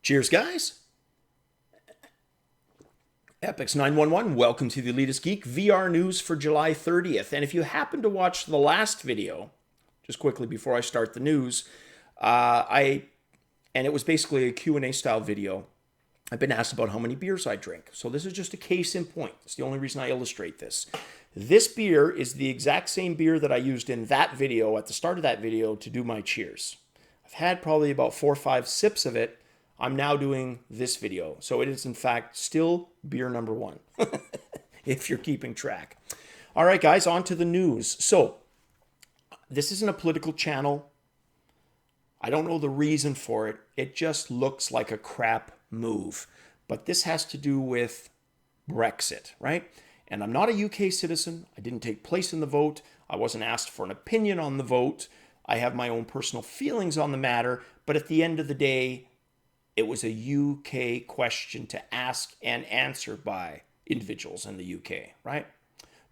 Cheers, guys. Epix 911, welcome to the Elitist Geek VR news for July 30th. And if you happen to watch the last video, just quickly before I start the news, and it was basically a Q&A style video. I've been asked about how many beers I drink. So this is just a case in point. It's the only reason I illustrate this. This beer is the exact same beer that I used in that video, at the start of that video, to do my cheers. I've had probably about 4 or 5 sips of it. I'm now doing this video. So it is in fact still beer number 1, if you're keeping track. All right, guys, on to the news. So this isn't a political channel. I don't know the reason for it. It just looks like a crap move. But this has to do with Brexit, right? And I'm not a UK citizen. I didn't take place in the vote. I wasn't asked for an opinion on the vote. I have my own personal feelings on the matter. But at the end of the day, it was a UK question to ask and answer by individuals in the UK, right?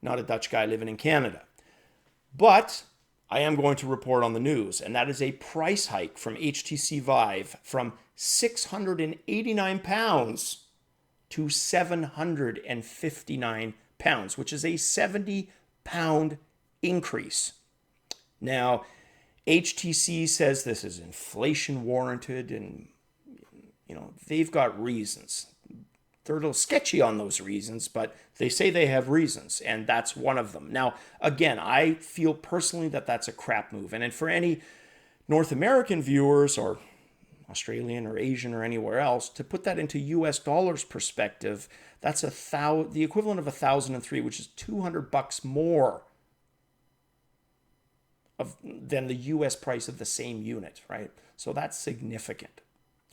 Not a Dutch guy living in Canada. But I am going to report on the news, and that is a price hike from HTC Vive from £689 to £759, which is a £70 increase. Now, HTC says this is inflation warranted, and they've got reasons. They're a little sketchy on those reasons, but they say they have reasons, and that's one of them. Now, again, I feel personally that that's a crap move. And for any North American viewers, or Australian or Asian or anywhere else, to put that into US dollars perspective, that's the equivalent of 1,003, which is $200 more than the US price of the same unit, right? So that's significant.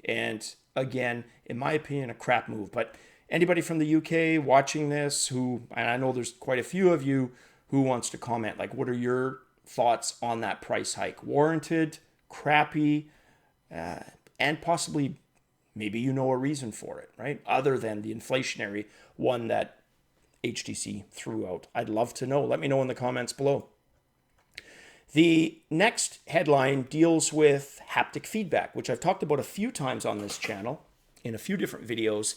And again, in my opinion, a crap move. But anybody from the UK watching this and I know there's quite a few of you, who wants to comment, like, what are your thoughts on that price hike? Warranted, crappy, and possibly maybe you know a reason for it, right? Other than the inflationary one that HTC threw out. I'd love to know. Let me know in the comments below. The next headline deals with haptic feedback, which I've talked about a few times on this channel in a few different videos,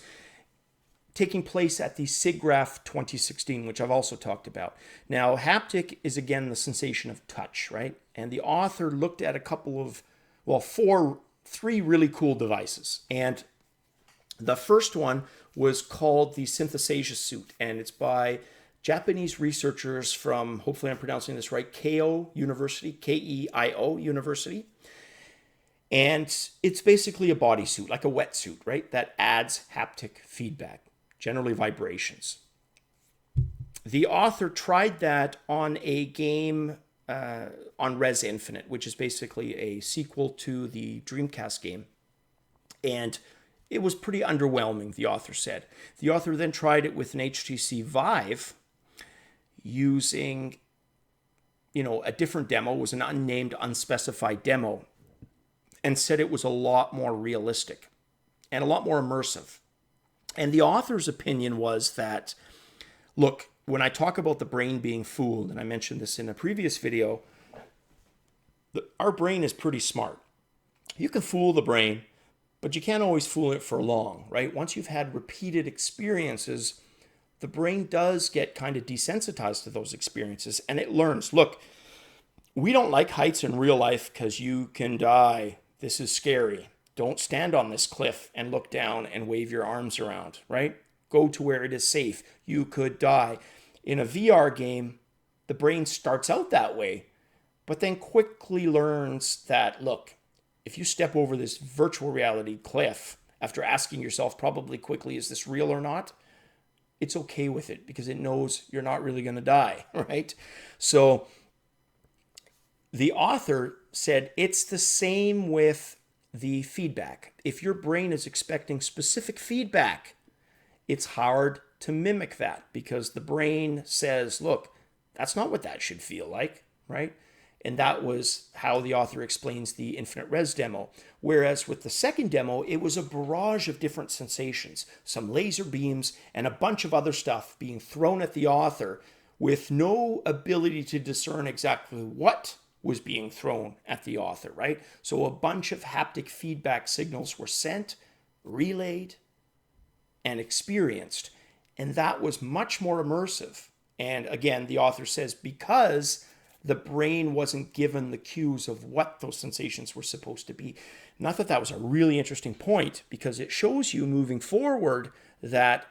taking place at the SIGGRAPH 2016, which I've also talked about. Now, haptic is, again, the sensation of touch, right? And the author looked at three really cool devices. And the first one was called the Synthesasia Suit, and it's by Japanese researchers from, hopefully I'm pronouncing this right, Keio University, K-E-I-O University. And it's basically a bodysuit, like a wetsuit, right? That adds haptic feedback, generally vibrations. The author tried that on a game on Res Infinite, which is basically a sequel to the Dreamcast game. And it was pretty underwhelming, the author said. The author then tried it with an HTC Vive, using, a different demo. It was an unnamed, unspecified demo, and said it was a lot more realistic and a lot more immersive. And the author's opinion was that, look, when I talk about the brain being fooled, and I mentioned this in a previous video, our brain is pretty smart. You can fool the brain, but you can't always fool it for long, right? Once you've had repeated experiences, the brain does get kind of desensitized to those experiences, and it learns, look, we don't like heights in real life because you can die. This is scary. Don't stand on this cliff and look down and wave your arms around, right? Go to where it is safe. You could die. In a VR game, the brain starts out that way, but then quickly learns that, look, if you step over this virtual reality cliff, after asking yourself probably quickly, is this real or not? It's okay with it because it knows you're not really going to die, right? So the author said it's the same with the feedback. If your brain is expecting specific feedback, it's hard to mimic that because the brain says, look, that's not what that should feel like, right? And that was how the author explains the Infinite Res demo. Whereas with the second demo, it was a barrage of different sensations, some laser beams and a bunch of other stuff being thrown at the author with no ability to discern exactly what was being thrown at the author, right? So a bunch of haptic feedback signals were sent relayed, and experienced. And that was much more immersive. And again, the author says because the brain wasn't given the cues of what those sensations were supposed to be. And I thought that was a really interesting point because it shows you moving forward that,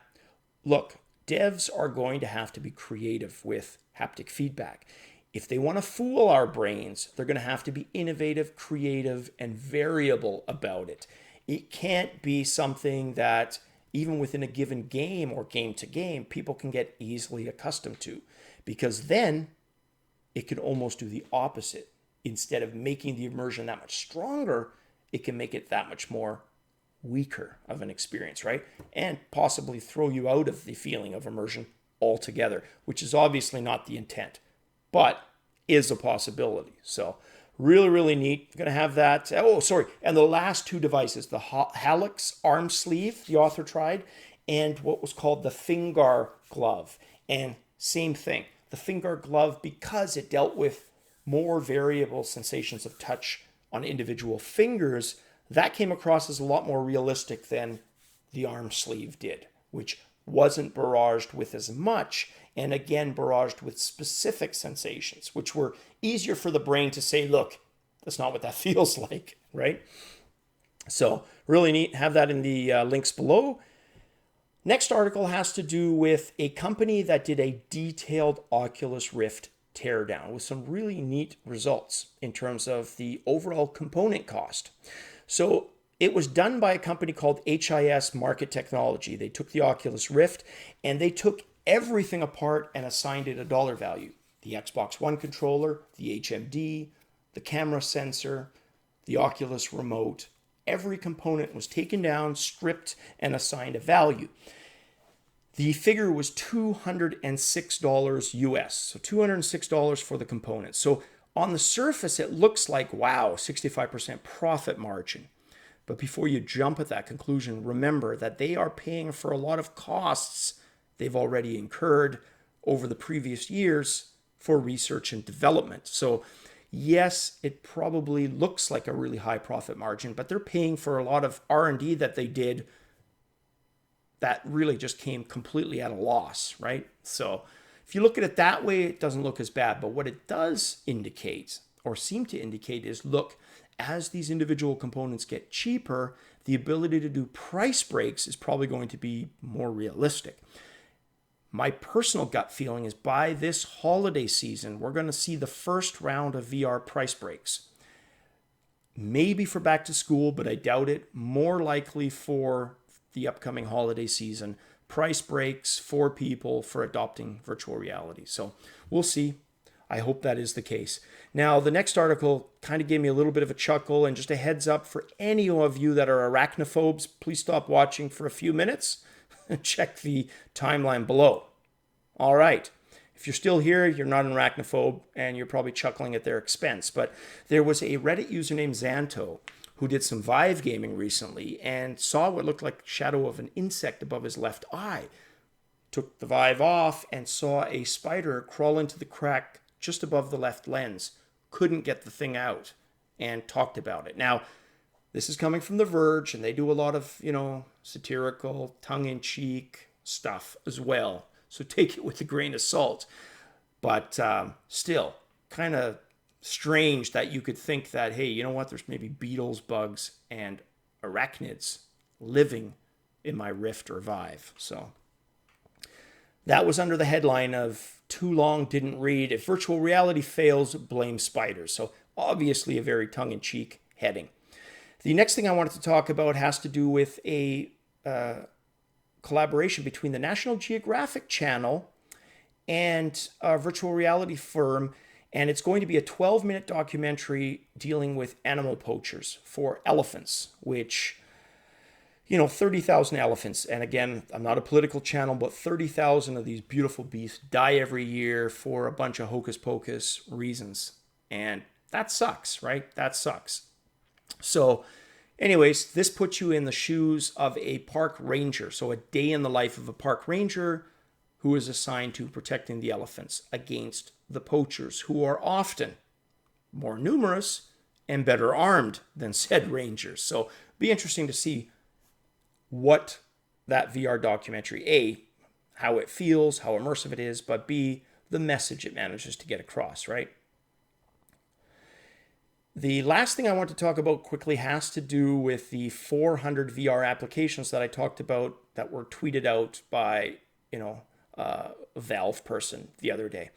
look, devs are going to have to be creative with haptic feedback. If they want to fool our brains, they're going to have to be innovative, creative, and variable about it. It can't be something that even within a given game or game to game, people can get easily accustomed to, because then it can almost do the opposite. Instead of making the immersion that much stronger, it can make it that much more weaker of an experience, right? And possibly throw you out of the feeling of immersion altogether, which is obviously not the intent, but is a possibility. So really, really neat. Going to have that. Oh, sorry. And the last two devices, the Halix arm sleeve, the author tried, and what was called the Fingar glove. And same thing. The Fingar glove, because it dealt with more variable sensations of touch on individual fingers, that came across as a lot more realistic than the arm sleeve did, which wasn't barraged with as much, and again barraged with specific sensations, which were easier for the brain to say, look, that's not what that feels like, right? So really neat. Have that in the links below. Next article has to do with a company that did a detailed Oculus Rift teardown with some really neat results in terms of the overall component cost. So it was done by a company called HIS Market Technology. They took the Oculus Rift and they took everything apart and assigned it a dollar value. The Xbox One controller, the HMD, the camera sensor, the Oculus remote. Every component was taken down, stripped, and assigned a value. The figure was $206 US, so $206 for the components. So on the surface, it looks like, wow, 65% profit margin. But before you jump at that conclusion, remember that they are paying for a lot of costs they've already incurred over the previous years for research and development. So yes, it probably looks like a really high profit margin, but they're paying for a lot of R&D that they did that really just came completely at a loss, right? So if you look at it that way, it doesn't look as bad. But what it does indicate, or seem to indicate, is look, as these individual components get cheaper, the ability to do price breaks is probably going to be more realistic. My personal gut feeling is by this holiday season, we're going to see the first round of VR price breaks. Maybe for back to school, but I doubt it. More likely for the upcoming holiday season, price breaks for people for adopting virtual reality. So we'll see. I hope that is the case. Now, the next article kind of gave me a little bit of a chuckle, and just a heads up for any of you that are arachnophobes, please stop watching for a few minutes and check the timeline below. All right. If you're still here, you're not an arachnophobe, and you're probably chuckling at their expense. But there was a Reddit user named Xanto who did some Vive gaming recently and saw what looked like shadow of an insect above his left eye. Took the Vive off and saw a spider crawl into the crack just above the left lens. Couldn't get the thing out and talked about it. Now, this is coming from The Verge, and they do a lot of, satirical, tongue-in-cheek stuff as well. So take it with a grain of salt. But still, kind of strange that you could think that, hey, you know what, there's maybe beetles, bugs, and arachnids living in my Rift or Vive. So that was under the headline of too long, didn't read. If virtual reality fails, blame spiders. So obviously a very tongue-in-cheek heading. The next thing I wanted to talk about has to do with a collaboration between the National Geographic Channel and a virtual reality firm. And it's going to be a 12-minute documentary dealing with animal poachers for elephants, which, 30,000 elephants. And again, I'm not a political channel, but 30,000 of these beautiful beasts die every year for a bunch of hocus pocus reasons. And that sucks, right? That sucks. So anyways, this puts you in the shoes of a park ranger. So a day in the life of a park ranger who is assigned to protecting the elephants against the poachers, who are often more numerous and better armed than said rangers. So be interesting to see what that VR documentary, A, how it feels, how immersive it is, but B, the message it manages to get across, right? The last thing I want to talk about quickly has to do with the 400 VR applications that I talked about that were tweeted out by, a Valve person the other day.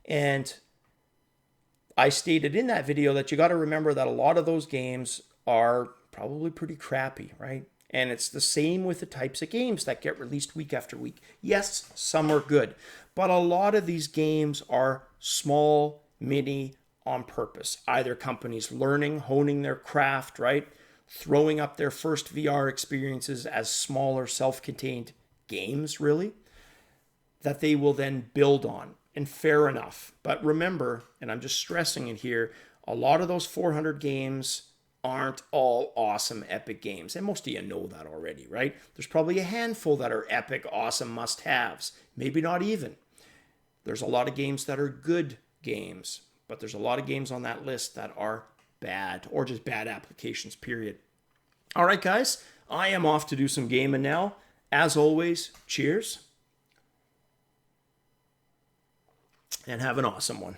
And I stated in that video that you got to remember that a lot of those games are probably pretty crappy, right? And it's the same with the types of games that get released week after week. Yes, some are good, but a lot of these games are small, mini, on purpose. Either companies learning, honing their craft, right? Throwing up their first VR experiences as smaller, self-contained games, really, that they will then build on. And fair enough. But remember, and I'm just stressing it here, a lot of those 400 games aren't all awesome, epic games. And most of you know that already, right? There's probably a handful that are epic, awesome must-haves. Maybe not even. There's a lot of games that are good games, but there's a lot of games on that list that are bad or just bad applications, period. All right, guys, I am off to do some gaming now. As always, cheers and have an awesome one.